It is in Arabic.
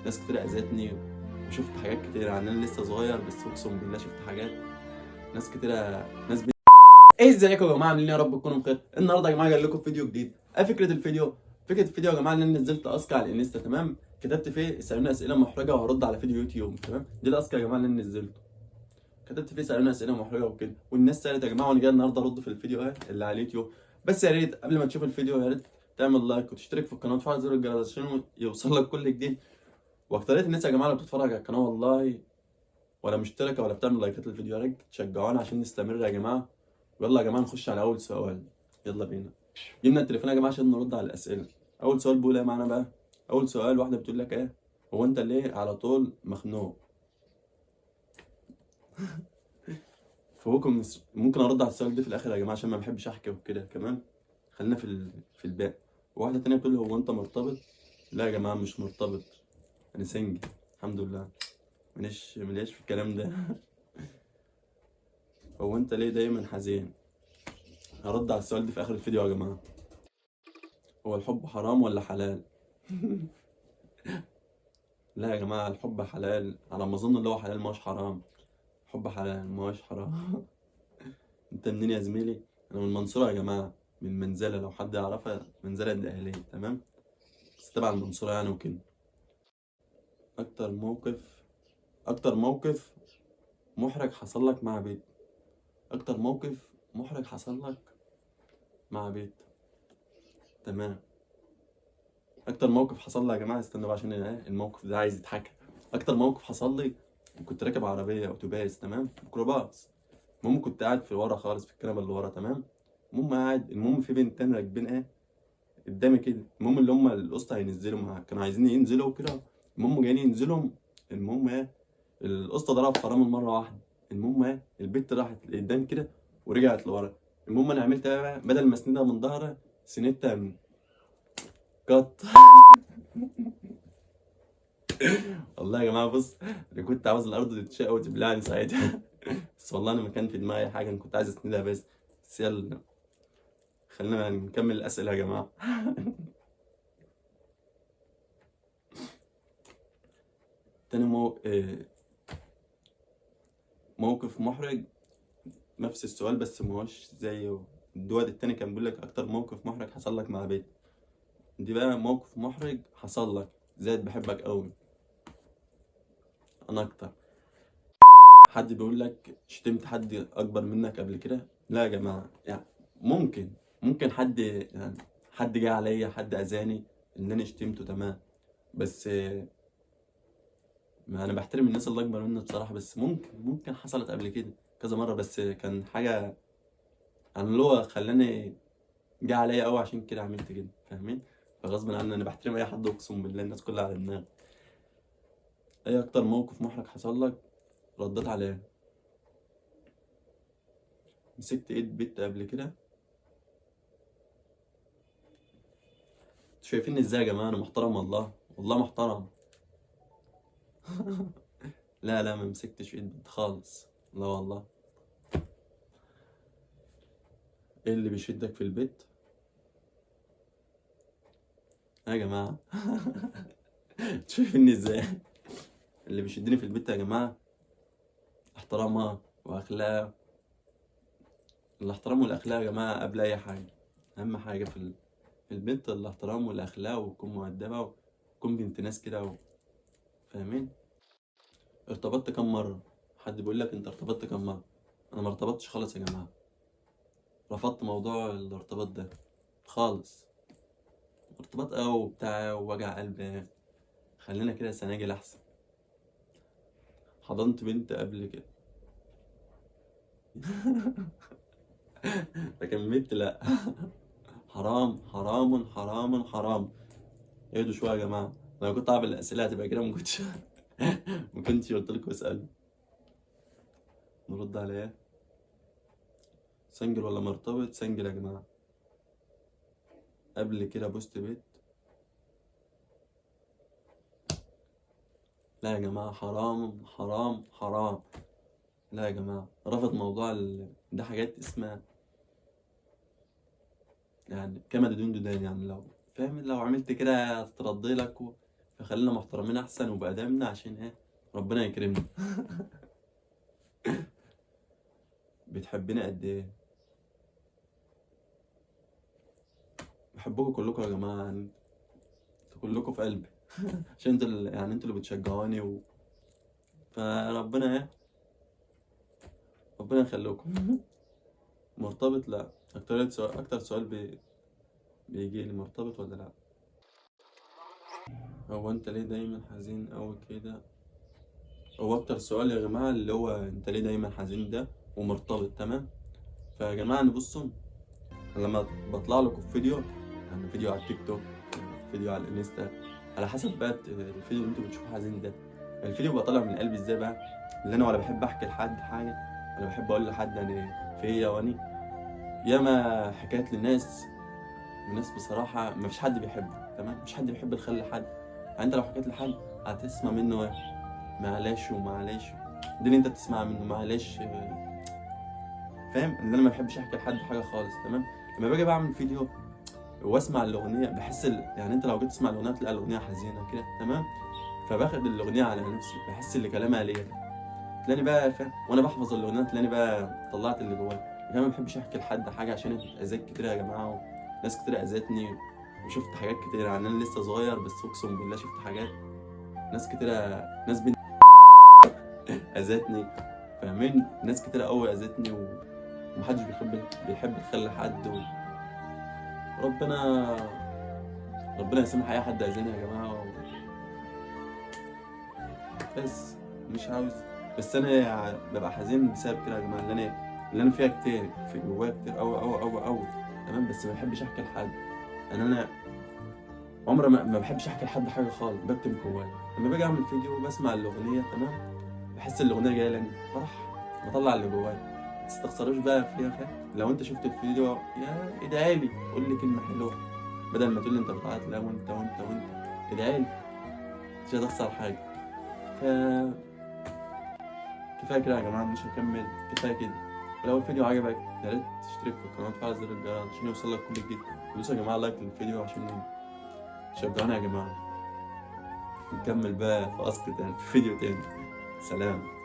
ناس كتير اذتني، وشفت حاجات كتير. يعني انا لسه صغير بس اقسم بالله شفت حاجات. ناس كتير، ناس ايه ازيكم يا جماعه، عاملين ايه؟ يا رب تكونوا بخير. النهارده يا جماعه جاي لكم فيديو جديد. ايه فكره الفيديو يا جماعه ان انا نزلت اسك على الانستا، تمام؟ كتبت فيه اسالوني اسئله محرجه وهرد على فيديو يوتيوب، تمام؟ دي الاسك يا جماعه اللي انا نزلته. كتبت فيه اسالوني اسئله محرجه وكده، والناس سالت يا جماعه، وانا جاي النهارده ارد في الفيديو اللي على اليوتيوب. بس يا ريت قبل ما تشوف الفيديو يا ريت تعمل لايك وتشترك في القناه وتفعل زر الجرس عشان يوصل لك كل جديد. واكتريت الناس يا جماعه اللي بتتفرج على القناه والله ولا مشتركه ولا بتعمل لايكات للفيديو، يا ريت تشجعونا عشان نستمر يا جماعه. يلا يا جماعه نخش على اول سؤال. يلا بينا. جبنا التليفون يا جماعه عشان نرد على الاسئله. اول سؤال بيقول ايه معانا بقى؟ اول سؤال واحده بتقول لك ايه: هو انت ليه على طول مخنوق؟ فوقكم ممكن ارد على السؤال ده في الاخر يا جماعه عشان ما بحبش احكي وكده كمان. خلينا في الباقي. وواحده تانية بتقول لي: هو انت مرتبط؟ لا يا جماعه مش مرتبط، انا سنجل الحمد لله، مليش في الكلام ده. هو انت ليه دايما حزين؟ هرد على السؤال ده في اخر الفيديو يا جماعه. هو الحب حرام ولا حلال؟ لا يا جماعه الحب حلال، على ما اظن اللي هو حلال، ما هوش حرام. حب حلال ما هوش حرام. انت منين يا زميلي؟ انا من المنصوره يا جماعه، من منزله، لو حد يعرفها، منزله الدقهليه، تمام؟ بس تبع المنصوره يعني وكده. اكتر موقف اكتر موقف محرج حصل لك مع بيت. اكتر موقف محرج حصل لك مع بيت، تمام. اكتر موقف حصل لي يا جماعه، استنوا بقى عشان الموقف ده عايز يتحكى. اكتر موقف حصل لي، كنت راكب عربيه اتوبيس، تمام؟ ميكروباص. المهم كنت قاعد في ورا خالص في الكنبه اللي ورا، تمام. المهم في بنتين راكبين قدامي كده. المهم اللي هم القسط هينزلوا معاك، كانوا عايزين ينزلوا كده. المهم جايين ينزلوا. المهم القسط ضرب فرامل مره واحده. المهم البت راحت لقدام كده ورجعت لورا. المهم انا عملت ايه بقى؟ بدل ما اسندها من ظهرها سندتها من قط. والله يا جماعه بص، انا كنت عاوز الارض تتشق وتبلعني ساعتها. بس والله انا ما كان في دماغي حاجه، انا كنت عايز اسندها بس يلا خلينا نكمل الاسئله يا جماعه. تاني موقف محرج. نفس السؤال بس ما هوش زي الدول التاني. كان بيقول لك اكتر موقف محرج حصل لك مع بيت. دي بقى موقف محرج حصل لك: زيد بحبك قوي. انا اكتر. حد بيقول لك شتمت حد اكبر منك قبل كده؟ لا يا جماعه، يعني ممكن حد، يعني حد جه عليا، حد اذاني ان انا شتمته، تمام. بس ما انا بحترم الناس اللي اكبر مني بصراحه. بس ممكن حصلت قبل كده كذا مره، بس كان حاجه يعني اللي هو خلاني جه عليا قوي عشان كده عملت كده، فاهمين؟ فغصب عني انا بحترم اي حد، اقسم بالله الناس كلها على دماغي. ايه اكتر موقف محرج حصل لك رديت عليه؟ مسكت ايد بنت قبل كده. انتوا شايفيني ازاي يا جماعه؟ انا محترم والله، والله محترم. لا لا، ما مسكتش ايد بنت خالص، لا والله. ايه اللي بيشدك في البيت؟ يا جماعه. انتوا شايفيني ازاي؟ اللي بيشدني في البيت يا جماعه احترامها واخلاق. الاحترام والاخلاق يا جماعه قبل اي حاجه. اهم حاجه في البنت الاحترام والاخلاق، وتكون مؤدبه وتكون بنت ناس كده فاهمين؟ ارتبطت كم مره؟ حد بيقول لك انت ارتبطت كم مره؟ انا ما ارتبطتش خالص يا جماعه. رفضت موضوع الارتباط ده خالص. ارتباط وبتاع ووجع قلب. خلينا كده سناجل احسن. حضنت بنت قبل كده. لكن بنت لا. حرام حرام حرام حرام. اهدوا شويه يا جماعه. لو كنت اعمل الاسئله هتبقى كده ما كنتش قلت لكم اسالوا. نرد على ايه؟ سنجل ولا مرتبط؟ سنجل يا جماعه. قبل كده بوست بيت؟ لا يا جماعه، حرام حرام حرام. لا يا جماعه، رفض موضوع ده حاجات اسمها يعني كما بدون دودان. يعني لو فاهم، لو عملت كده هترضي لك فخلينا محترمين احسن وبأدابنا عشان ايه ربنا يكرمنا. بتحبني قد ايه؟ بحبكم كلكم يا جماعه، يعني انتوا كلكم في قلبي. عشان انتوا يعني انتوا اللي بتشجعوني فربنا ايه، ربنا يخليكم. مرتبط؟ لا. اكتر سؤال بيجي لي، مرتبط ولا لا؟ هو انت ليه دايما حزين اوي كده؟ هو اكتر سؤال يا جماعه اللي هو انت ليه دايما حزين ده ومرتبط، تمام. فيا جماعه بصوا، لما بطلع لكم في فيديو، يعني فيديو على التيك توك، فيديو على الانستا، على حسب بقى الفيديو اللي انتوا بتشوفوه حزين ده، الفيديو بقى طالع من قلبي ازاي بقى، اللي انا ولا بحب احكي لحد حاجه، ولا بحب اقول لحد انا فيا واني ياما حكايات للناس. الناس بصراحه ما فيش حد بيحبه، تمام، مش حد بيحب الخير لحد. يعني انت لو حكيت لحد هتسمع منه ايه؟ معلش ومعلش، ده اللي انت بتسمع منه معلش. فاهم ان انا ما بحبش احكي لحد حاجه خالص، تمام. لما باجي بعمل فيديو واسمع الاغنيه بحس يعني انت لو جيت تسمع الاغنيه تلاقي الاغنيه حزينه كده، تمام. فباخد الاغنيه على نفسي، بحس ان كلامها ليا، تلاقيني بقى فاهم، وانا بحفظ الاغنيه تلاقيني بقى طلعت اللي جوايا. انا ما بحبش احكي لحد حاجه عشان اذاك كتير يا جماعه، وناس كتير اذتني، وشفت حاجات كتير. يعني انا لسه صغير بس اقسم بالله شفت حاجات، ناس كتير، ناس بنت اذتني، فاهمين، ناس كتير قوي اذتني، ومحدش بيحب الخير لحد. وربنا يسامح اي حد اذاني يا جماعه. بس مش عاوز، بس انا ببقى حزين بسبب كده يا جماعه، اللي انا فيها كتير، في جوايا كتير قوي قوي قوي قوي، تمام. بس ما بحبش احكي لحد، يعني انا عمري ما بحبش احكي لحد حاجه خالص، بكتم جوايا. لما باجي اعمل فيديو بسمع الاغنيه، تمام، بحس الاغنيه جايه لي فرح، بطلع اللي جوايا. ما تستخسروش بقى فيها، فاهم؟ لو انت شفت الفيديو يا ادعي لي، قول لي كلمه حلوه، بدل ما تقول لي انت بتعيط. لا، وانت ادعي لي، مش هتخسر حاجه. ف كفايه كده يا جماعه، مش هكمل، كفايه كده. ولو الفيديو عجبك يا ريت تشترك في القناه وتفعل زر الجرس عشان يوصلك كل جديد. دوسوا يا جماعه لايك للفيديو عشان تشجعونا يا جماعه. نكمل بقى في اسقط يعني في فيديو تاني. سلام.